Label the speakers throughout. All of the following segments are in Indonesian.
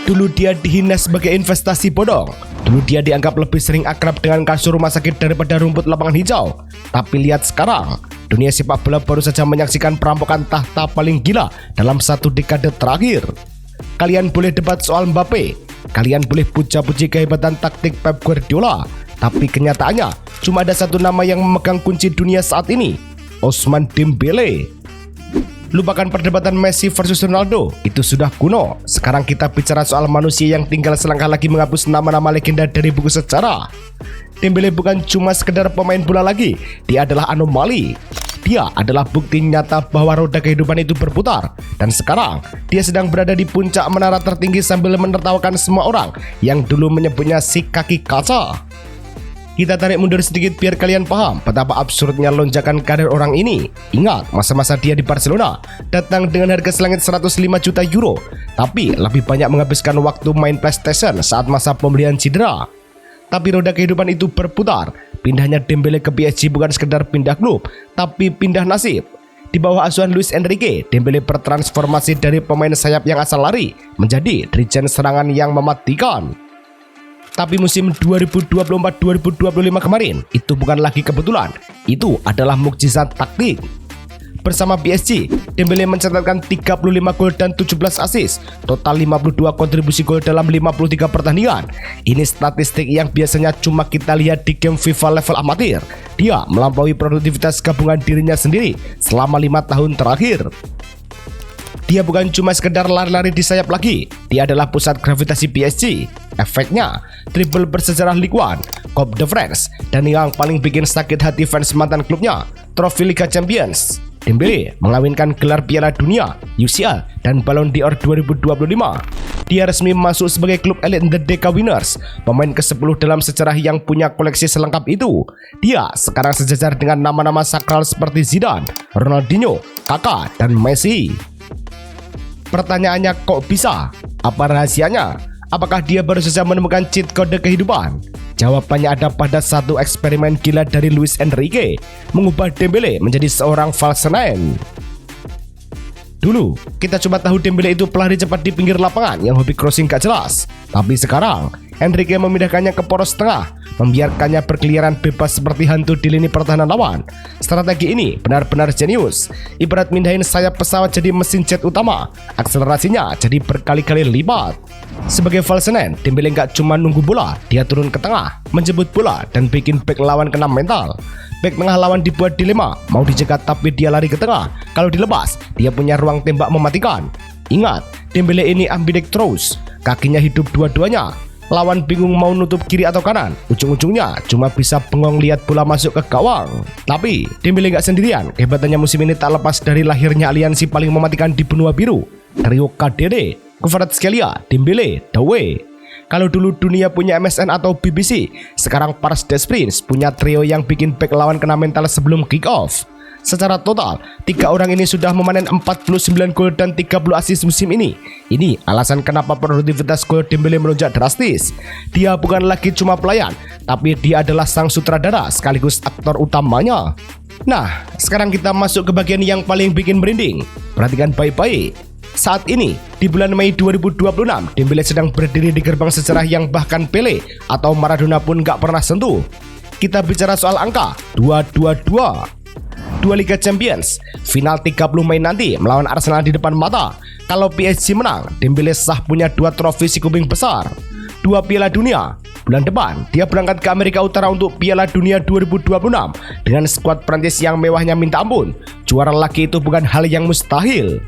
Speaker 1: Dulu dia dihina sebagai investasi bodong. Dulu dia dianggap lebih sering akrab dengan kasur rumah sakit daripada rumput lapangan hijau. Tapi lihat sekarang, dunia sepak bola baru saja menyaksikan perampokan tahta paling gila dalam satu dekade terakhir. Kalian boleh debat soal Mbappe, kalian boleh puja-puji kehebatan taktik Pep Guardiola, tapi kenyataannya cuma ada satu nama yang memegang kunci dunia saat ini, Ousmane Dembélé. Lupakan perdebatan Messi versus Ronaldo, itu sudah kuno. Sekarang kita bicara soal manusia yang tinggal selangkah lagi menghapus nama-nama legenda dari buku sejarah. Dembélé bukan cuma sekedar pemain bola lagi, dia adalah anomali. Dia adalah bukti nyata bahwa roda kehidupan itu berputar. Dan sekarang, dia sedang berada di puncak menara tertinggi sambil menertawakan semua orang yang dulu menyebutnya si kaki kaca. Kita tarik mundur sedikit biar kalian paham betapa absurdnya lonjakan karir orang ini. Ingat, masa-masa dia di Barcelona datang dengan harga selangit 105 juta euro, tapi lebih banyak menghabiskan waktu main PlayStation saat masa pemulihan cedera. Tapi roda kehidupan itu berputar. Pindahnya Dembélé ke PSG bukan sekedar pindah klub, tapi pindah nasib. Di bawah asuhan Luis Enrique, Dembélé bertransformasi dari pemain sayap yang asal lari menjadi dirijen serangan yang mematikan. Tapi musim 2024-2025 kemarin, itu bukan lagi kebetulan, itu adalah mukjizat taktik. Bersama PSG, Dembélé mencatatkan 35 gol dan 17 assist, total 52 kontribusi gol dalam 53 pertandingan. Ini statistik yang biasanya cuma kita lihat di game FIFA level amatir. Dia melampaui produktivitas gabungan dirinya sendiri selama 5 tahun terakhir. Dia bukan cuma sekedar lari-lari di sayap lagi, dia adalah pusat gravitasi PSG. Efeknya, triple bersejarah Ligue 1, Coupe de France, dan yang paling bikin sakit hati fans mantan klubnya, trofi Liga Champions. Dembélé mengawinkan gelar Piala Dunia, UCL, dan Ballon d'Or 2025. Dia resmi masuk sebagai klub elit The Decca Winners, pemain ke-10 dalam sejarah yang punya koleksi selengkap itu. Dia sekarang sejajar dengan nama-nama sakral seperti Zidane, Ronaldinho, Kaká, dan Messi. Pertanyaannya, kok bisa? Apa rahasianya? Apakah dia baru saja menemukan cheat kode kehidupan? Jawabannya ada pada satu eksperimen gila dari Luis Enrique, mengubah Dembélé menjadi seorang false nine. Dulu, kita coba tahu Dembélé itu pelari cepat di pinggir lapangan yang hobi crossing gak jelas. Tapi sekarang, Enrique memindahkannya ke poros tengah, membiarkannya berkeliaran bebas seperti hantu di lini pertahanan lawan. Strategi ini benar-benar jenius. Ibarat mindahin sayap pesawat jadi mesin jet utama, akselerasinya jadi berkali-kali lipat. Sebagai false nine, Dembélé nggak cuma nunggu bola, dia turun ke tengah, menjemput bola dan bikin bek lawan kena mental. Bek tengah lawan dibuat dilema, mau dicegat tapi dia lari ke tengah. Kalau dilepas, dia punya ruang tembak mematikan. Ingat, Dembélé ini ambidextrous, kakinya hidup dua-duanya. Lawan bingung mau nutup kiri atau kanan, ujung-ujungnya cuma bisa bengong lihat bola masuk ke gawang. Tapi Dembélé nggak sendirian, kehebatannya musim ini tak lepas dari lahirnya aliansi paling mematikan di benua biru, trio KDD, Kvaratskhelia, Dembélé, Doué. Kalau dulu dunia punya MSN atau BBC, sekarang Parc des Princes punya trio yang bikin bek lawan kena mental sebelum kick off. Secara total, 3 orang ini sudah memanen 49 gol dan 30 assist musim ini. Ini alasan kenapa produktivitas gol Dembélé melonjak drastis. Dia bukan lagi cuma pelayan, tapi dia adalah sang sutradara sekaligus aktor utamanya. Nah, sekarang kita masuk ke bagian yang paling bikin merinding. Perhatikan baik-baik. Saat ini, di bulan Mei 2026, Dembélé sedang berdiri di gerbang sejarah yang bahkan Pelé atau Maradona pun gak pernah sentuh. Kita bicara soal angka 222. 2 Liga Champions, final 30 Mei nanti melawan Arsenal di depan mata. Kalau PSG menang, Dembélé sah punya 2 trofi si kuping besar, 2 Piala Dunia. Bulan depan, dia berangkat ke Amerika Utara untuk Piala Dunia 2026 dengan skuad Prancis yang mewahnya minta ampun. Juara lagi itu bukan hal yang mustahil.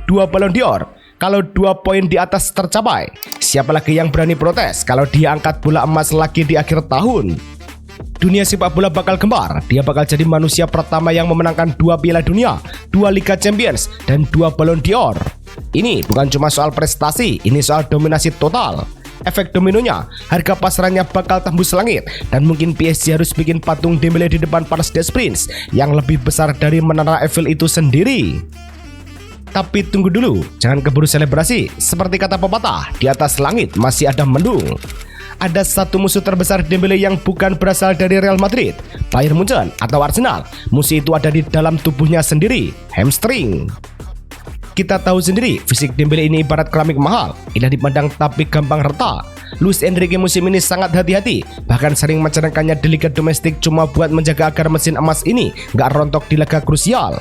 Speaker 1: 2 Ballon d'Or, kalau 2 poin di atas tercapai, siapa lagi yang berani protes kalau dia angkat bola emas lagi di akhir tahun? Dunia sepak bola bakal gembar. Dia bakal jadi manusia pertama yang memenangkan 2 Piala Dunia, 2 Liga Champions, dan 2 Ballon d'Or. Ini bukan cuma soal prestasi, ini soal dominasi total. Efek dominonya, harga pasarannya bakal tembus langit, dan mungkin PSG harus bikin patung Dembélé di depan Parc des Princes yang lebih besar dari Menara Eiffel itu sendiri. Tapi tunggu dulu, jangan keburu selebrasi. Seperti kata pepatah, di atas langit masih ada mendung. Ada satu musuh terbesar Dembélé yang bukan berasal dari Real Madrid, Bayern Munchen, atau Arsenal. Musuh itu ada di dalam tubuhnya sendiri, hamstring. Kita tahu sendiri, fisik Dembele ini ibarat keramik mahal, indah dipandang tapi gampang retak. Luis Enrique musim ini sangat hati-hati, bahkan sering mencadangkannya di liga domestik cuma buat menjaga agar mesin emas ini nggak rontok di laga krusial.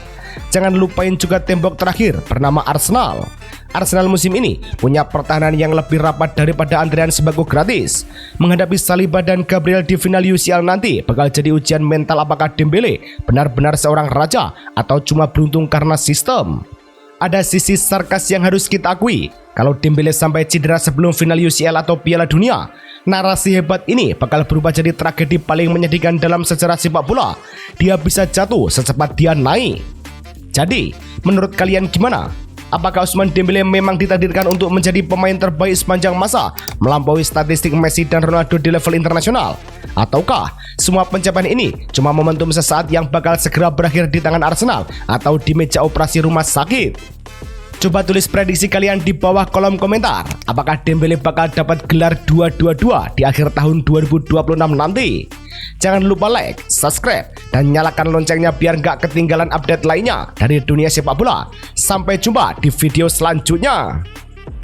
Speaker 1: Jangan lupain juga tembok terakhir bernama Arsenal. Arsenal musim ini punya pertahanan yang lebih rapat daripada antrean sembako gratis. Menghadapi Saliba dan Gabriel di final UCL nanti bakal jadi ujian mental apakah Dembele benar-benar seorang raja atau cuma beruntung karena sistem. Ada sisi sarkas yang harus kita akui, kalau Dembele sampai cedera sebelum final UCL atau Piala Dunia, narasi hebat ini bakal berubah jadi tragedi paling menyedihkan dalam sejarah sepak bola. Dia bisa jatuh secepat dia naik. Jadi, menurut kalian gimana? Apakah Ousmane Dembele memang ditakdirkan untuk menjadi pemain terbaik sepanjang masa, melampaui statistik Messi dan Ronaldo di level internasional? Ataukah semua pencapaian ini cuma momentum sesaat yang bakal segera berakhir di tangan Arsenal atau di meja operasi rumah sakit? Coba tulis prediksi kalian di bawah kolom komentar. Apakah Dembele bakal dapat gelar 222 di akhir tahun 2026 nanti? Jangan lupa like, subscribe, dan nyalakan loncengnya biar nggak ketinggalan update lainnya dari dunia sepak bola. Sampai jumpa di video selanjutnya.